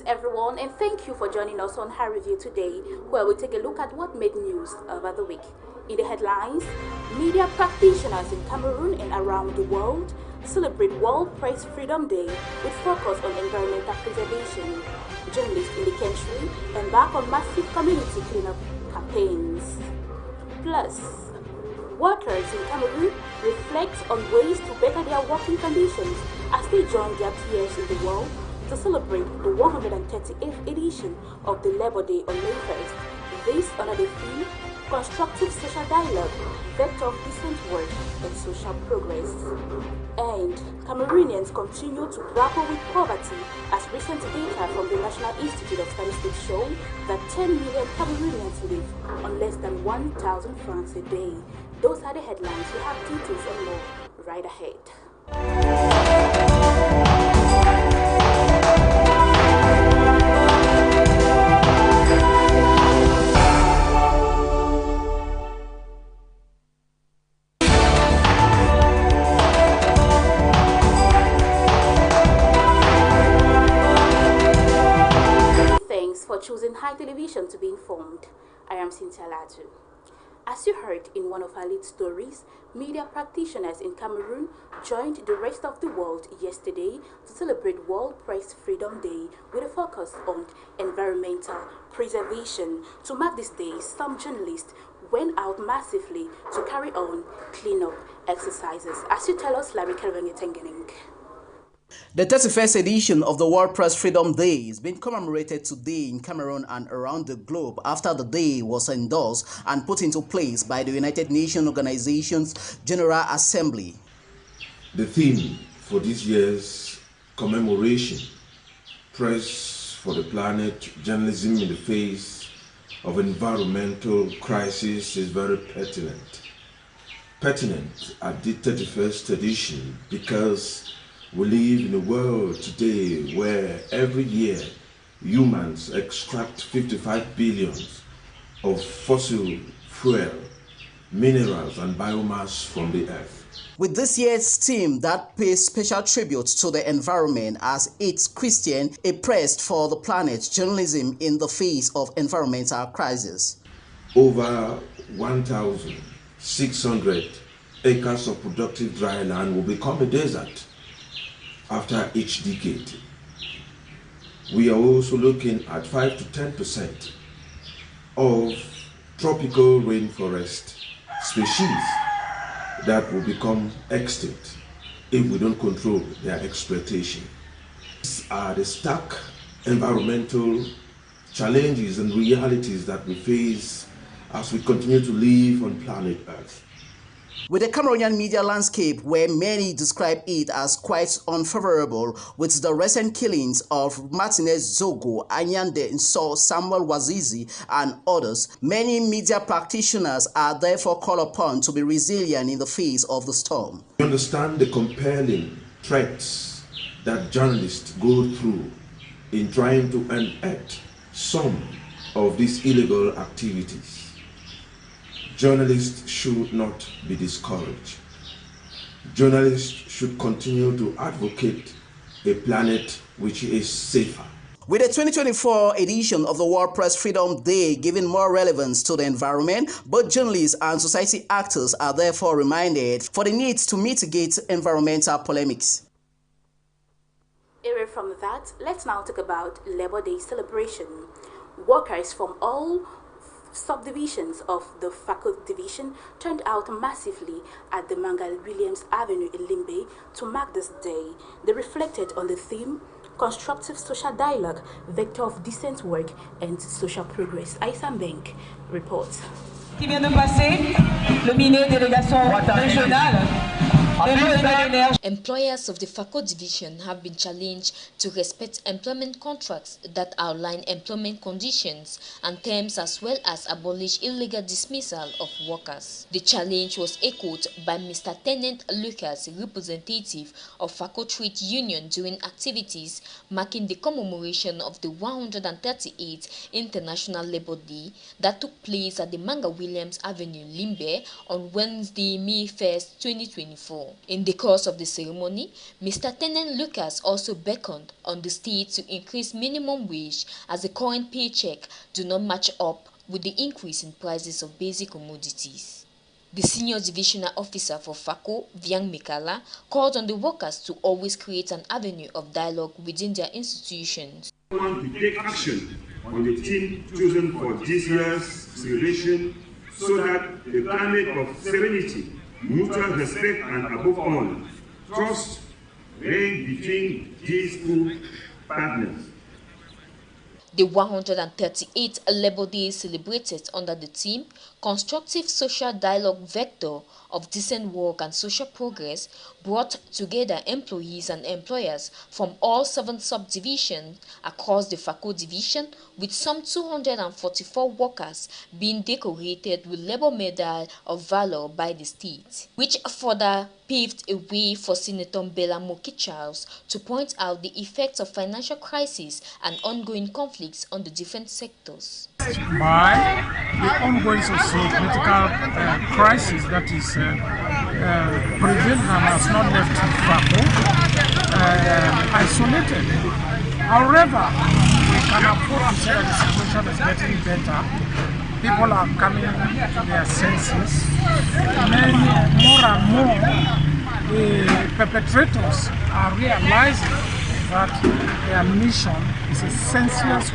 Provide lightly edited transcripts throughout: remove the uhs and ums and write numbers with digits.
everyone, and thank you for joining us on Her Review today, where we take a look at what made news over the week. In the headlines, media practitioners in Cameroon and around the world celebrate World Press Freedom Day with focus on environmental preservation. Journalists in the country embark on massive community cleanup campaigns. Plus, workers in Cameroon reflect on ways to better their working conditions as they join their peers in the world to celebrate the 138th edition of the Labour Day on May 1st. This under the theme, Constructive Social Dialogue, Vector of Decent Work and Social Progress. And Cameroonians continue to grapple with poverty as recent data from the National Institute of Statistics show that 10 million Cameroonians live on less than 1,000 francs a day. Those are the headlines. We have details and more right ahead. For choosing High Television to be informed. I am Cynthia Latu. As you heard in one of our lead stories, media practitioners in Cameroon joined the rest of the world yesterday to celebrate World Press Freedom Day with a focus on environmental preservation. To mark this day, some journalists went out massively to carry on cleanup exercises. As you tell us, Larry Kelvin Tengening. The 31st edition of the World Press Freedom Day is being commemorated today in Cameroon and around the globe after the day was endorsed and put into place by the United Nations Organization's General Assembly. The theme for this year's commemoration, Press for the Planet, Journalism in the Face of Environmental Crisis, is very pertinent. Pertinent at the 31st edition because we live in a world today where every year humans extract 55 billion of fossil fuel, minerals and biomass from the earth. With this year's theme that pays special tribute to the environment as it's Christian, a press for the planet, journalism in the face of environmental crisis. Over 1,600 acres of productive dry land will become a desert after each decade. We are also looking at 5 to 10% of tropical rainforest species that will become extinct if we don't control their exploitation. These are the stark environmental challenges and realities that we face as we continue to live on planet Earth. With the Cameroonian media landscape where many describe it as quite unfavorable with the recent killings of Martinez Zogo, Anyande Nso, Samuel Wazizi and others, many media practitioners are therefore called upon to be resilient in the face of the storm. We understand the compelling threats that journalists go through in trying to unearth some of these illegal activities. Journalists should not be discouraged. Journalists should continue to advocate a planet which is safer. With the 2024 edition of the World Press Freedom Day giving more relevance to the environment, both journalists and society actors are therefore reminded for the need to mitigate environmental polemics. Away from that, let's now talk about Labour Day celebration. Workers from all subdivisions of the Faculty Division turned out massively at the Mangal Williams Avenue in Limbe to mark this day. They reflected on the theme, Constructive Social Dialogue, Vector of Decent Work and Social Progress. Aïssa Mbengue reports. Qui vient de passer, le ministre délégation régionale. Employers of the FACO division have been challenged to respect employment contracts that outline employment conditions and terms as well as abolish illegal dismissal of workers. The challenge was echoed by Mr. Tennant Lucas, representative of FACO Trade Union during activities marking the commemoration of the 138th International Labour Day that took place at the Manga Williams Avenue, Limbe on Wednesday, May 1st, 2024. more. In the course of the ceremony, Mr. Tenen Lucas also beckoned on the state to increase minimum wage as the current paycheck do not match up with the increase in prices of basic commodities. The senior divisional officer for FACO, Viang Mikala, called on the workers to always create an avenue of dialogue within their institutions. We want to take action on the theme chosen for this year's celebration so that the climate of serenity, mutual respect, and above all, trust reign between these two partners. The 138th Labour Day celebrated under the theme Constructive Social Dialogue Vector of Decent Work and Social Progress brought together employees and employers from all 7 subdivisions across the FACO division, with some 244 workers being decorated with Labour Medal of Valor by the state, which further paved a way for Senator Bella Moki Charles to point out the effects of financial crisis and ongoing conflicts on the different sectors. By the ongoing socio-political crisis that is prevalent and has not left FACO isolated. However, we can afford to say that the situation is getting better. People are coming to their senses. More and more, the perpetrators are realizing that their mission is a senseless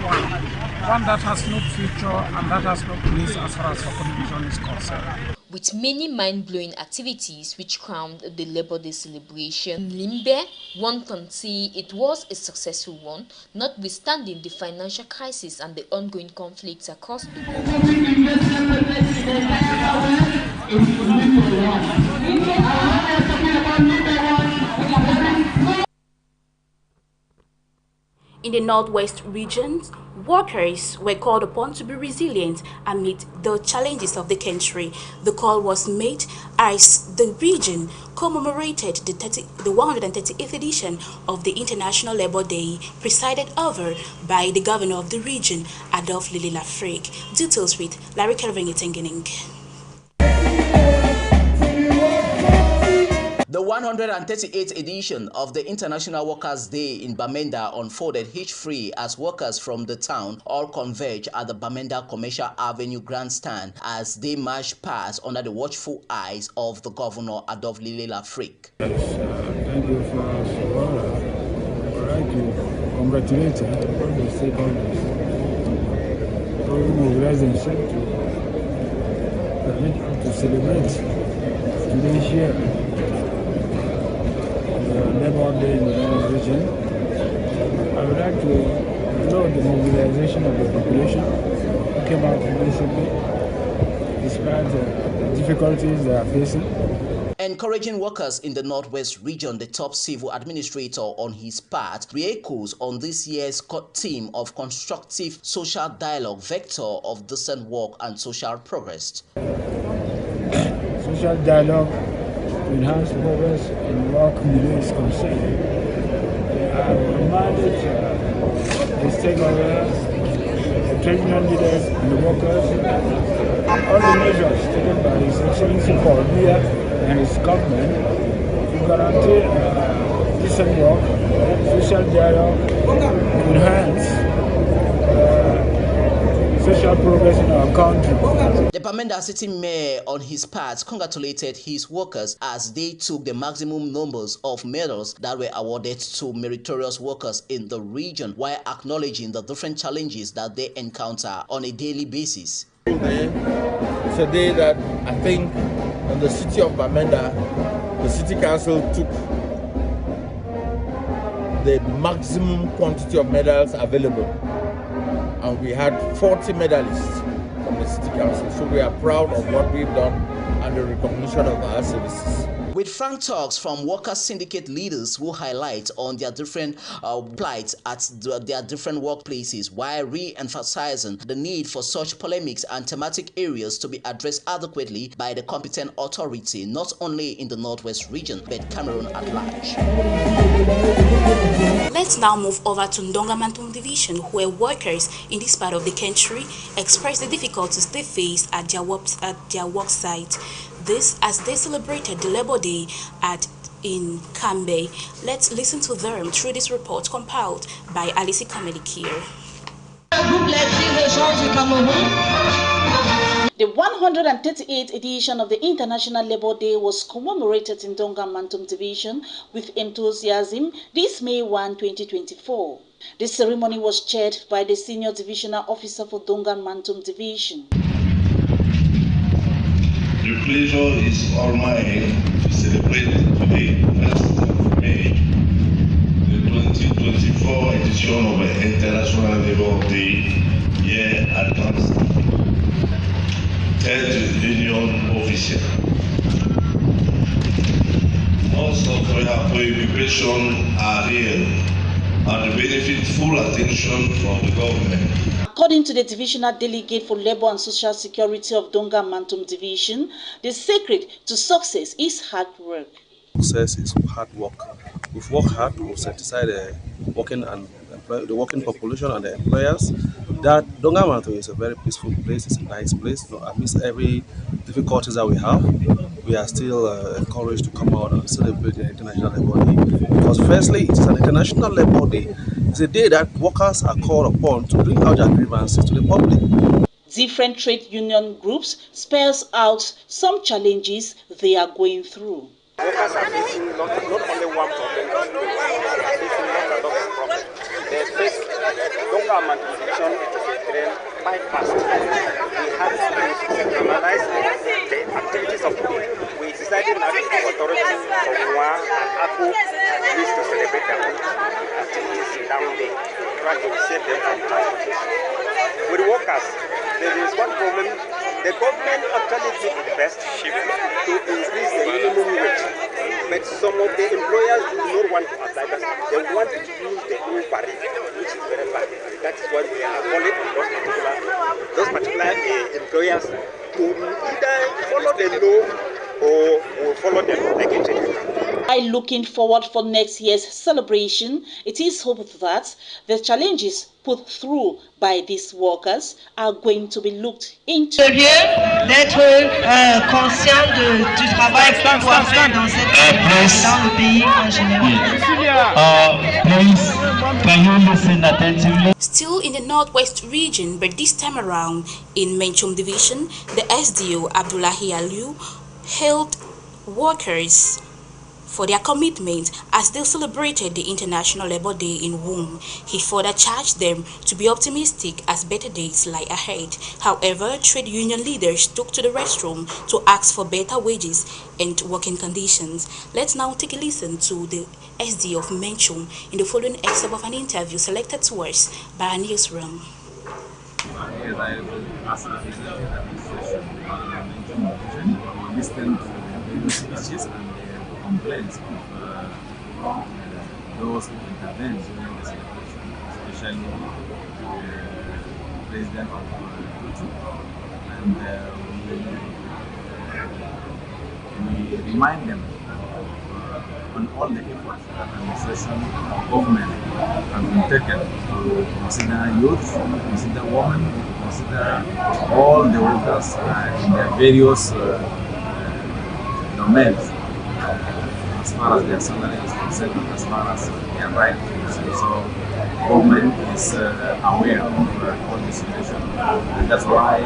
one that has no future and that has no place as far as FACO division is concerned. With many mind-blowing activities which crowned the Labour Day celebration, Limbe, one can say it was a successful one, notwithstanding the financial crisis and the ongoing conflicts across the world. In the Northwest regions, workers were called upon to be resilient amid the challenges of the country. The call was made as the region commemorated the 138th edition of the International Labour Day, presided over by the governor of the region, Adolphe Lily Lafrique. Details with Larry Kelvin Etengening. The 138th edition of the International Workers' Day in Bamenda unfolded hitch-free as workers from the town all converged at the Bamenda Commercial Avenue Grandstand as they marched past under the watchful eyes of the governor, Adolphe Lily Lafrique. Thank you for us. I'd like to congratulate all the stakeholders for mobilizing themselves to celebrate today's year. Labour Day in the North region. I would like to applaud the mobilization of the population who came out peacefully despite the difficulties they are facing. Encouraging workers in the Northwest region, the top civil administrator on his part re-echoes on this year's theme of constructive social dialogue, vector of decent work and social progress. Social dialogue to enhance progress in work milieu is concerned. I reminded the stakeholders, the trade union leaders, and the workers, all the measures taken by His Excellency Paul Biya and his government to guarantee decent work, social dialogue, to enhance social progress in our country. The Bamenda City Mayor, on his part, congratulated his workers as they took the maximum numbers of medals that were awarded to meritorious workers in the region, while acknowledging the different challenges that they encounter on a daily basis. It's a day that I think in the city of Bamenda, the city council took the maximum quantity of medals available. And we had 40 medalists from the city council. So we are proud of what we've done and the recognition of our services. With frank talks from workers' syndicate leaders who highlight on their different plights at their different workplaces, while re-emphasizing the need for such polemics and thematic areas to be addressed adequately by the competent authority, not only in the Northwest region, but Cameroon at large. Let's now move over to Ndonga Mantung Division, where workers in this part of the country express the difficulties they face at their work site. This as they celebrated the Labor Day in Kambe. Let's listen to them through this report compiled by Alice Comedy here. The 138th edition of the International Labor Day was commemorated in Donga Mantum Division with enthusiasm this May 1, 2024. The ceremony was chaired by the Senior Divisional Officer for Donga Mantum Division. The pleasure is all mine to celebrate today, 1st of May, the 2024 edition of the International Labor Day here at Tanzania. Third Union official. Most of our preoccupations are real and benefit full attention from the government. According to the Divisional Delegate for Labor and Social Security of Donga Mantum Division, the secret to success is hard work. Success is hard work. We've worked hard to satisfy the working population and the employers. That Donga Mantum is a very peaceful place. It's a nice place. So amidst every difficulties that we have, we are still encouraged to come out and celebrate the International Labor Day. Because firstly, it's an International Labor Day. It's a day that workers are called upon to bring out their grievances to the public. Different trade union groups spells out some challenges they are going through. Workers are facing not only one problem, but they are facing lots of problems. They face Donga Mantum Division bypass. We had to centralize the activities of the we decided that the authority of Noah and Aku used to celebrate their own activities down there, try to save them from transportation. With the workers, there is one problem. The government actually did the best to increase the minimum wage, but some of the employers do not want to apply that. They want to use the old rate, which is very bad. That is why we are calling on those particular employers to either follow the law or follow them like a trade. By looking forward for next year's celebration, it is hoped that the challenges put through by these workers are going to be looked into. D'être conscient du travail qu'on doit faire dans le pays en général. Still in the Northwest region, but this time around in Menchum Division, the SDO Abdullahi Aliu hailed workers for their commitment as they celebrated the International Labor Day in Womb. He further charged them to be optimistic as better days lie ahead. However, trade union leaders took to the restroom to ask for better wages and working conditions. Let's now take a listen to the SD of Menchum in the following excerpt of an interview selected to us by our newsroom. Complaints of those who intervened during the celebration, especially the president of Tutu, and we remind them on all the efforts that administration or government have been taken to consider youth, consider women, consider all the workers in their various domains. As far as their salary is concerned, as far as their right is concerned. So government is aware of all the situation, and that's why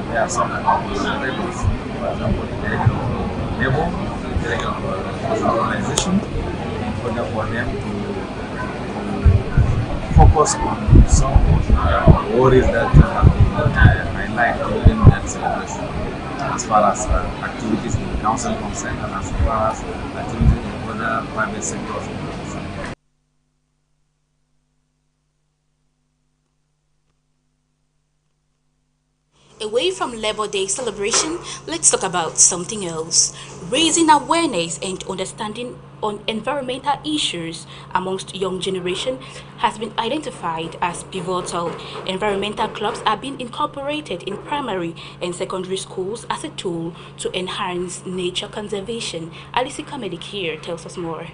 there are some labels. For example, the Director of Labor, the Director of Organization, in order for them to focus on some of the worries that highlight during that celebration, as far as activities in the council concerned, and as far as activities in other private sectors. Away from Labor Day celebration, let's talk about something else. Raising awareness and understanding on environmental issues amongst young generation has been identified as pivotal. Environmental clubs are being incorporated in primary and secondary schools as a tool to enhance nature conservation. Alice Comedy here tells us more.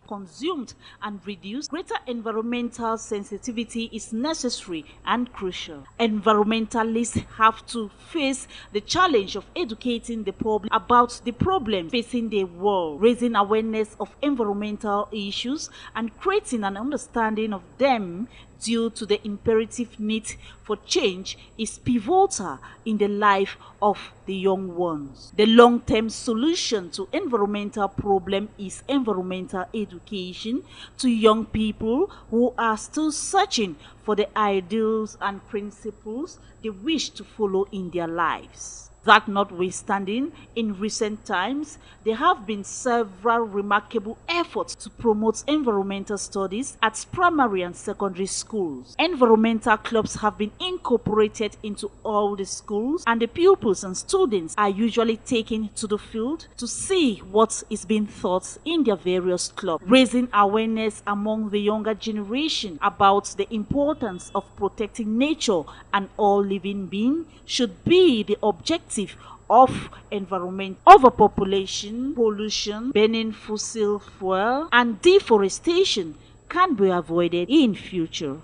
consumed and reduced, greater environmental sensitivity is necessary and crucial. Environmentalists have to face the challenge of educating the public about the problems facing the world, raising awareness of environmental issues and creating an understanding of them due to the imperative need for change is pivotal in the life of the young ones. The long-term solution to environmental problem is environmental education to young people who are still searching for the ideals and principles they wish to follow in their lives. That notwithstanding, in recent times, there have been several remarkable efforts to promote environmental studies at primary and secondary schools. Environmental clubs have been incorporated into all the schools, and the pupils and students are usually taken to the field to see what is being taught in their various clubs. Raising awareness among the younger generation about the importance of protecting nature and all living beings should be the objective of environment. Overpopulation, pollution, burning fossil fuel, and deforestation can be avoided in future.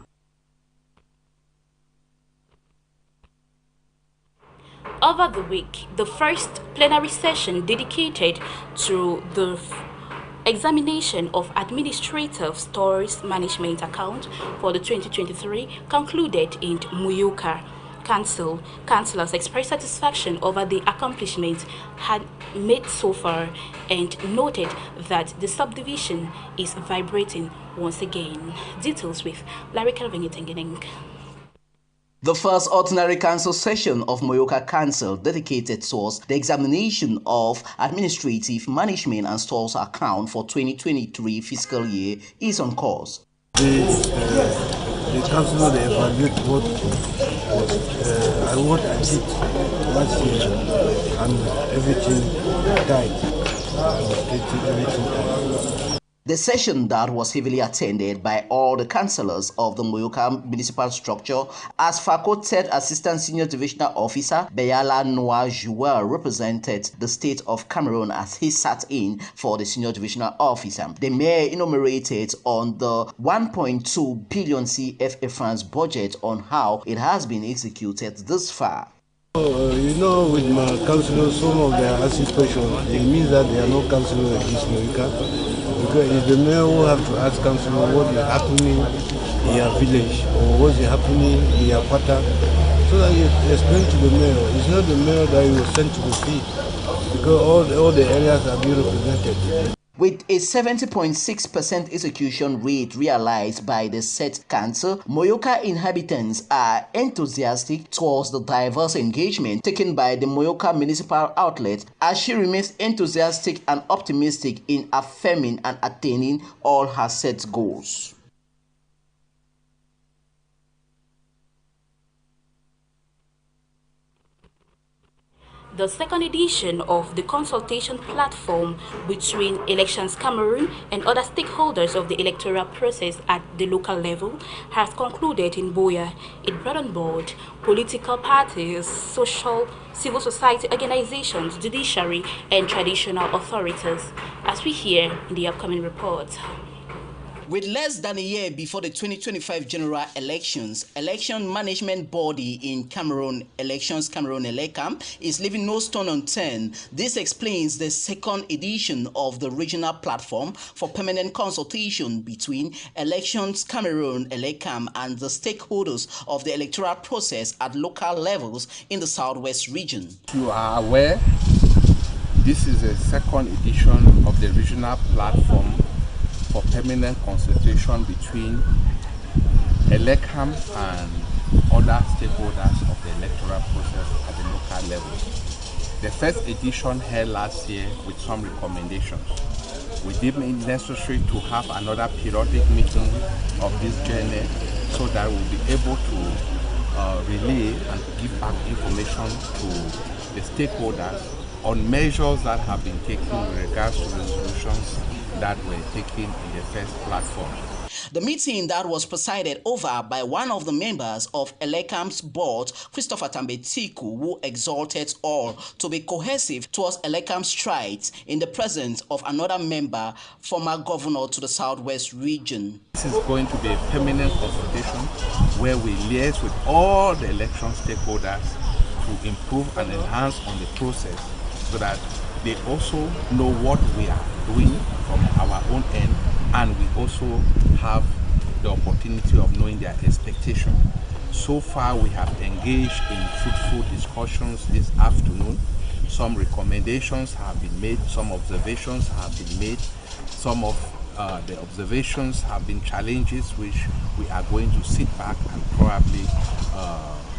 Over the week, the first plenary session dedicated to the examination of administrative stores management account for the 2023 concluded in Muyoka. Councillors expressed satisfaction over the accomplishments had made so far and noted that the subdivision is vibrating once again. Details with Larry Calvin Tengeneng. The first ordinary council session of Muyoka Council, dedicated towards the examination of administrative management and stores account for 2023 fiscal year, is on course. The council they evaluate what I did last year, and everything died. The session that was heavily attended by all the councillors of the Muyoka municipal structure, as facultated Assistant Senior Divisional Officer Bayala Noah Jouel represented the state of Cameroon as he sat in for the Senior Divisional Officer. The mayor enumerated on the 1.2 billion CFA francs budget on how it has been executed this far. You know, with my councillors, some of their anticipation, it means that there are no councillors in this Muyoka. Because it's the mayor who have to ask councillor what is happening in your village or what is happening in your quarter, so that you explain to the mayor. It's not the mayor that you will send to the field, because all the areas are being represented. With a 70.6% execution rate realized by the said council, Muyoka inhabitants are enthusiastic towards the diverse engagement taken by the Muyoka municipal outlet, as she remains enthusiastic and optimistic in affirming and attaining all her set goals. The second edition of the consultation platform between Elections Cameroon and other stakeholders of the electoral process at the local level has concluded in Buea. It brought on board political parties, civil society organizations, judiciary, and traditional authorities, as we hear in the upcoming report. With less than a year before the 2025 general elections, election management body in Cameroon, Elections Cameroon Elecam, is leaving no stone unturned. This explains the second edition of the regional platform for permanent consultation between Elections Cameroon Elecam and the stakeholders of the electoral process at local levels in the southwest region. You are aware, this is the second edition of the regional platform for permanent consultation between Elecam and other stakeholders of the electoral process at the local level. The first edition held last year with some recommendations. We deemed it necessary to have another periodic meeting of this journey so that we'll be able to relay and give back information to the stakeholders on measures that have been taken with regards to resolutions that were taken in the first platform. The meeting that was presided over by one of the members of Elecam's board, Christopher Tambetiku, who exhorted all to be cohesive towards Elecam's strides in the presence of another member, former governor to the Southwest region. This is going to be a permanent consultation where we liaise with all the election stakeholders to improve and enhance on the process so that they also know what we are doing from our own end, and we also have the opportunity of knowing their expectation. So far we have engaged in fruitful discussions this afternoon. Some recommendations have been made, some observations have been made, some of the observations have been challenges which we are going to sit back and probably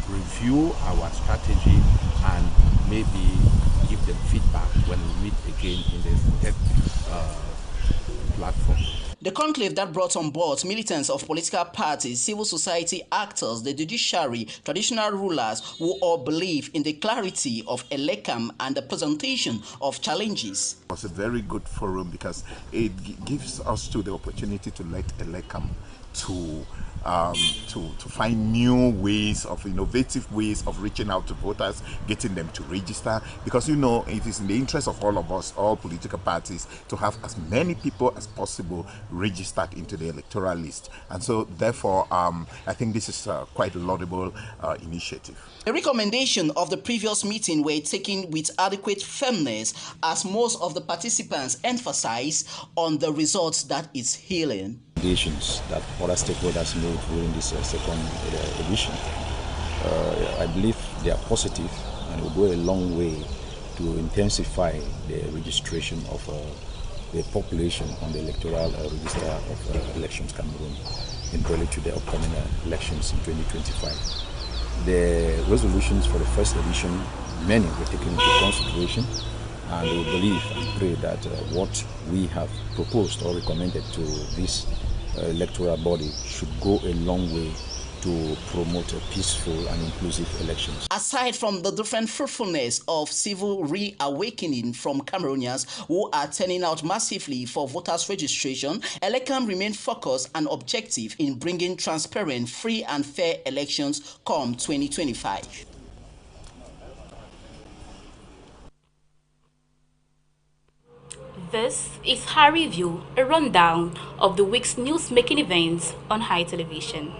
review our strategy and maybe give them feedback when we meet again in the platform. The conclave that brought on board militants of political parties, civil society actors, the judiciary, traditional rulers who all believe in the clarity of Elecam and the presentation of challenges. It was a very good forum because it gives us the opportunity to let Elecam to find new ways of innovative ways of reaching out to voters, getting them to register, because it is in the interest of all of us, all political parties, to have as many people as possible registered into the electoral list. And so therefore I think this is quite a laudable initiative. The recommendation of the previous meeting were taken with adequate firmness, as most of the participants emphasized on the results that is healing. That other stakeholders made during this second edition, I believe they are positive and will go a long way to intensify the registration of the population on the electoral register of Elections Cameroon in relation to the upcoming elections in 2025. The resolutions for the first edition, many were taken into consideration, and we believe and pray that what we have proposed or recommended to this electoral body should go a long way to promote a peaceful and inclusive elections. Aside from the different fruitfulness of civil reawakening from Cameroonians who are turning out massively for voters registration, Elecam remained focused and objective in bringing transparent, free and fair elections come 2025. This is High Review, a rundown of the week's news-making events on High Television.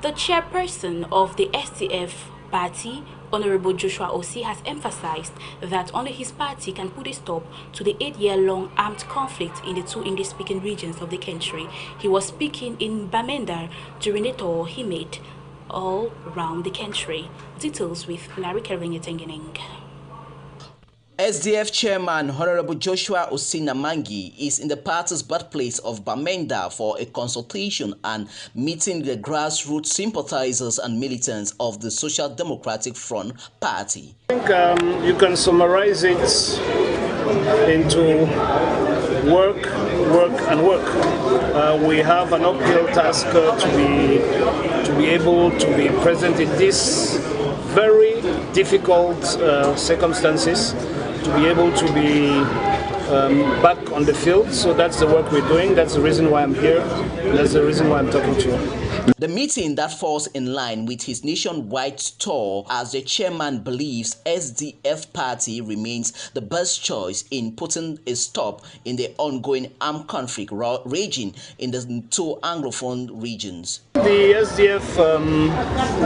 The chairperson of the SDF party, Honorable Joshua Osei, has emphasized that only his party can put a stop to the 8-year-long armed conflict in the two English-speaking regions of the country. He was speaking in Bamenda during a tour he made all around the country. Details with Larry Keringetengening. SDF chairman Honorable Joshua Osei Namangi is in the party's birthplace of Bamenda for a consultation and meeting the grassroots sympathizers and militants of the Social Democratic Front party. I think you can summarize it into work, and work. We have an uphill task to be able to be present in these very difficult circumstances, to be able to be back on the field. So that's the work we're doing. That's the reason why I'm here. That's the reason why I'm talking to you. The meeting that falls in line with his nationwide tour, as the chairman believes SDF party remains the best choice in putting a stop in the ongoing armed conflict raging in the two Anglophone regions. The SDF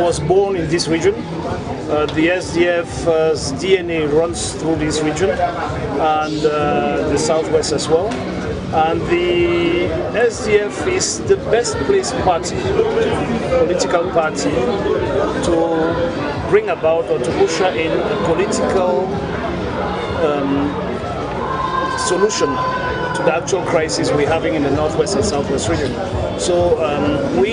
was born in this region. The SDF's DNA runs through this region and the Southwest as well. And the SDF is the best placed party, political party, to bring about or to usher in a political solution to the actual crisis we're having in the Northwest and Southwest region. So we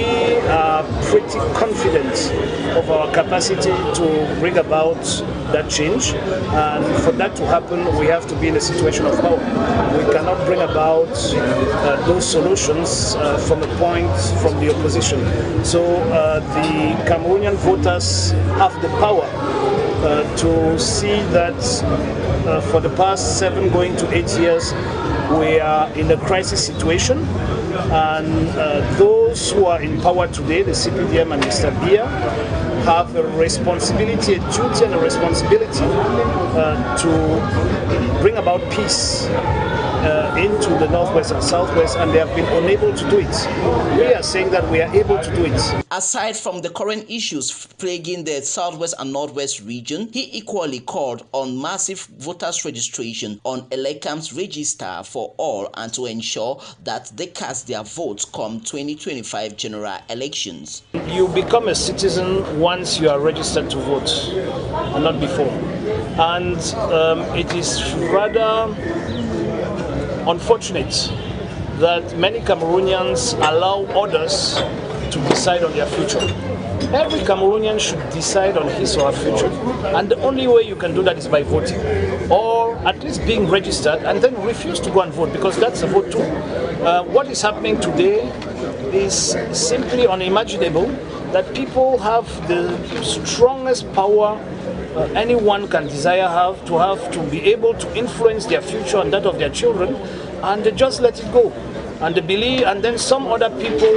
are pretty confident of our capacity to bring about that change. And for that to happen, we have to be in a situation of power. We cannot bring about those solutions from a point from the opposition. So the Cameroonian voters have the power to see that for the past 7 going to 8 years, we are in a crisis situation, and those who are in power today, the CPDM and Mr. Biya, have a responsibility, a duty and a responsibility to bring about peace into the Northwest and Southwest, and they have been unable to do it. We are saying that we are able to do it. Aside from the current issues plaguing the Southwest and Northwest region, he equally called on massive voters registration on Elecam's register for all and to ensure that they cast their votes come 2025 general elections. You become a citizen once you are registered to vote, and not before. And it is rather unfortunate that many Cameroonians allow others to decide on their future. Every Cameroonian should decide on his or her future, and the only way you can do that is by voting, or at least being registered and then refuse to go and vote, because that's a vote too. What is happening today is simply unimaginable, that people have the strongest power anyone can desire to be able to influence their future and that of their children, and they just let it go. And they believe, and then some other people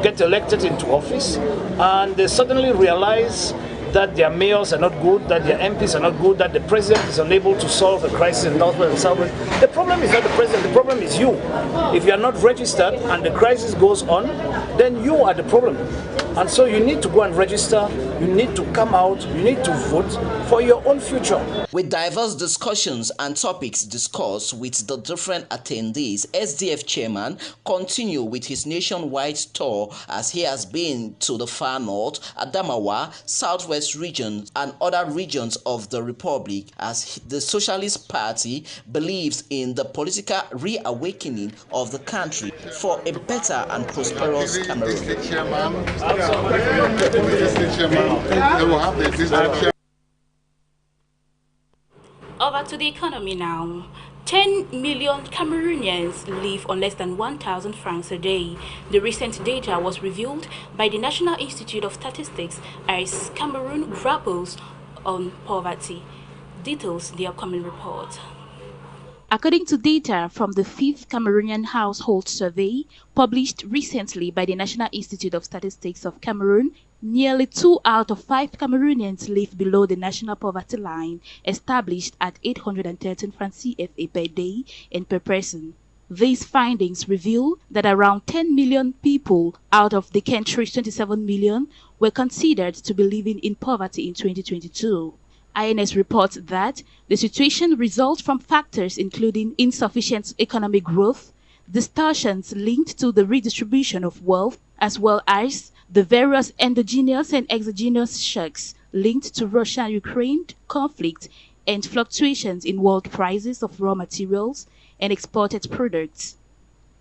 get elected into office, and they suddenly realize that their mayors are not good, that their MPs are not good, that the president is unable to solve the crisis in Northwest and Southwest. The problem is not the president, the problem is you. If you are not registered and the crisis goes on, then you are the problem. And so you need to go and register, you need to come out, you need to vote for your own future. With diverse discussions and topics discussed with the different attendees, SDF chairman continued with his nationwide tour as he has been to the far north, Adamawa, southwest regions and other regions of the Republic, as the Socialist Party believes in the political reawakening of the country for a better and prosperous Cameroon. Over to the economy now. 10 million Cameroonians live on less than 1,000 francs a day. The recent data was revealed by the National Institute of Statistics as Cameroon grapples on poverty. Details the upcoming report. According to data from the 5th Cameroonian Household Survey, published recently by the National Institute of Statistics of Cameroon, nearly 2 out of 5 Cameroonians live below the national poverty line, established at 813 francs CFA per day and per person. These findings reveal that around 10 million people out of the country's 27 million were considered to be living in poverty in 2022. INS reports that the situation results from factors including insufficient economic growth, distortions linked to the redistribution of wealth, as well as the various endogenous and exogenous shocks linked to Russia-Ukraine conflict and fluctuations in world prices of raw materials and exported products.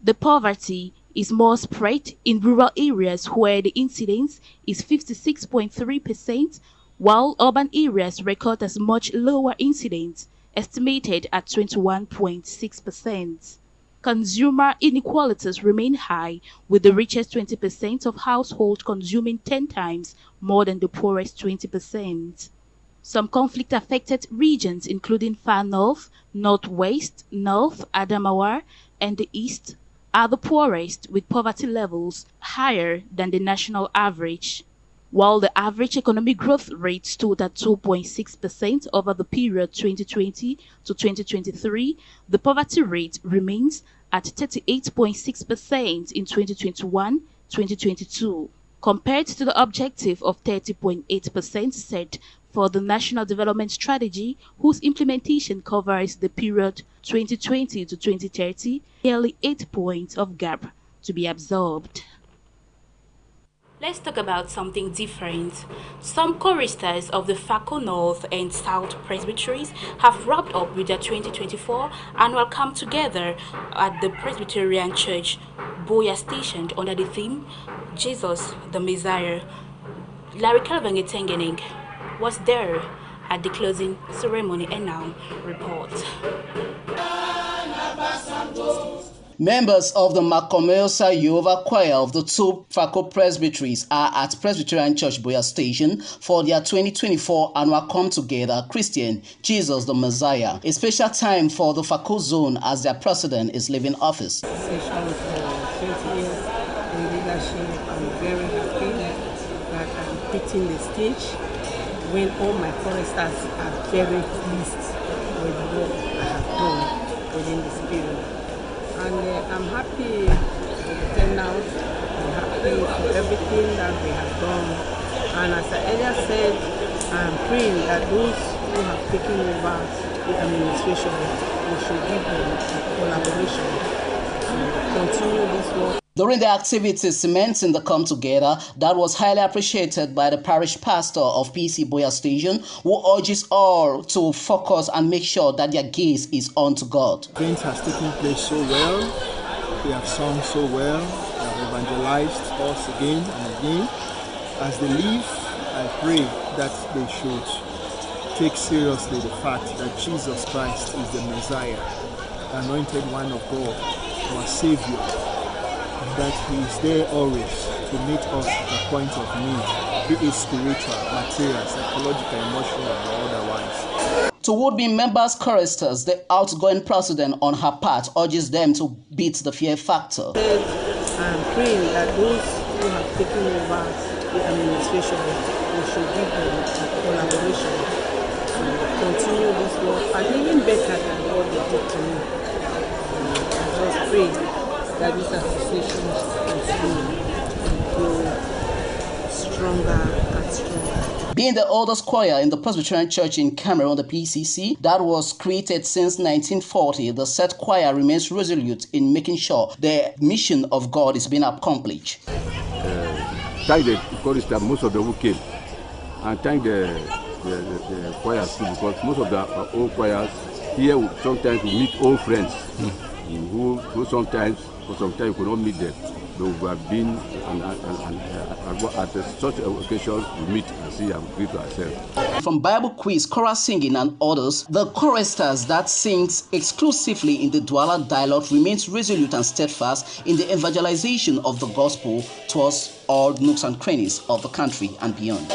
The poverty is more spread in rural areas where the incidence is 56.3%, while urban areas record as much lower incidence, estimated at 21.6%. Consumer inequalities remain high, with the richest 20% of households consuming 10 times more than the poorest 20%. Some conflict-affected regions, including Far North, Northwest, North, Adamawa, and the East, are the poorest, with poverty levels higher than the national average. While the average economic growth rate stood at 2.6% over the period 2020 to 2023, the poverty rate remains at 38.6% in 2021-2022, compared to the objective of 30.8% set for the National Development Strategy, whose implementation covers the period 2020 to 2030, nearly 8 points of gap to be absorbed. Let's talk about something different. Some choristers of the FACO North and South Presbyteries have wrapped up with their 2024 annual come together at the Presbyterian Church, Boya, stationed under the theme Jesus the Messiah. Larry Calvin Tengening was there at the closing ceremony and now report. Members of the Makomeosa Yehovah Choir of the two Fako Presbyteries are at Presbyterian Church Boya Station for their 2024 annual come-together Christian Jesus the Messiah, a special time for the Fako zone as their president is leaving office. Session for 20 years in leadership. I'm very happy that I'm quitting the stage when all my choristers are very pleased with what I have done within this period. And I'm happy for the turnout, I'm happy for everything that we have done. And as I earlier said, I'm praying that those who have taken over the administration, we should give them a collaboration to continue this work. During the activities cementing the come-together, that was highly appreciated by the parish pastor of PC Boya Station, who urges all to focus and make sure that their gaze is on to God. The event has taken place so well, they have sung so well, they have evangelized us again and again. As they leave, I pray that they should take seriously the fact that Jesus Christ is the Messiah, the anointed one of God, our Savior. That he is there always to meet us at the point of need, be it spiritual, material, psychological, emotional, or otherwise. To would-be members choristers, the outgoing president on her part urges them to beat the fear factor. I'm praying that those who have taken over the administration, we should give them a collaboration to continue this work and even better than what they did to me. I just pray that this association continue to grow stronger and stronger. Being the oldest choir in the Presbyterian Church in Cameroon, the PCC, that was created since 1940, the said choir remains resolute in making sure the mission of God is being accomplished. Thank the choristers, most of them who came, and thank the choirs too, because most of the old choirs here sometimes we meet old friends who sometimes you could not meet them. But we have been and at such occasions we meet and see and greet ourselves. From Bible quiz, choral singing and others, the choristers that sings exclusively in the Douala dialect remains resolute and steadfast in the evangelization of the gospel towards all nooks and crannies of the country and beyond.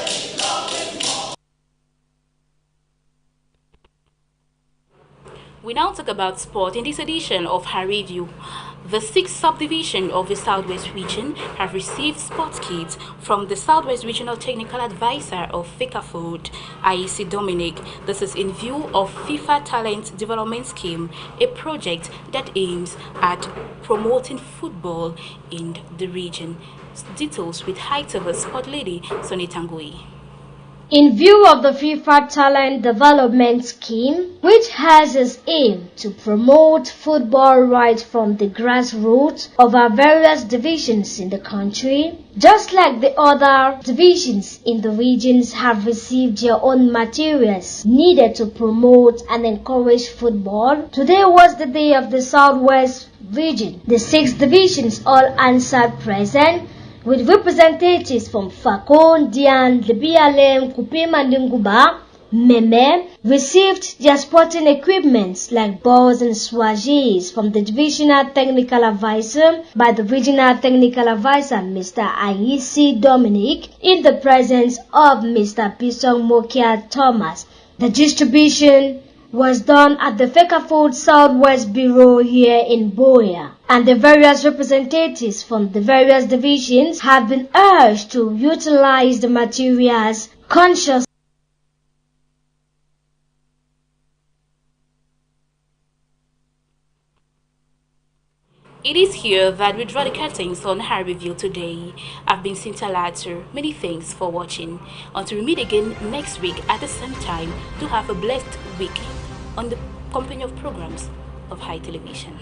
We now talk about sport in this edition of Her Review. The 6th subdivision of the Southwest region have received sports kits from the Southwest Regional Technical Advisor of FECAFOOD, IEC Dominic. This is in view of FIFA Talent Development Scheme, a project that aims at promoting football in the region. Details with High TV Sport Lady Sonny Tangui. In view of the FIFA Talent Development Scheme, which has its aim to promote football right from the grassroots of our various divisions in the country, just like the other divisions in the regions have received their own materials needed to promote and encourage football, today was the day of the Southwest region. The 6 divisions all answered present, with representatives from Fakon, Dian, Lebialem, Kupema, Ndinguba, Meme, received their sporting equipment like balls and swagis from the Divisional Technical Advisor by the Regional Technical Advisor, Mr. IEC Dominic, in the presence of Mr. Pisong Mokia Thomas. The distribution was done at the FECAFOOD Southwest Bureau here in Boya, and the various representatives from the various divisions have been urged to utilize the materials consciously. It is here that we draw the curtains on Her Review today. I've been Cynthia Latter. Many thanks for watching. Until we meet again next week at the same time, do have a blessed week on the company of programs of High Television.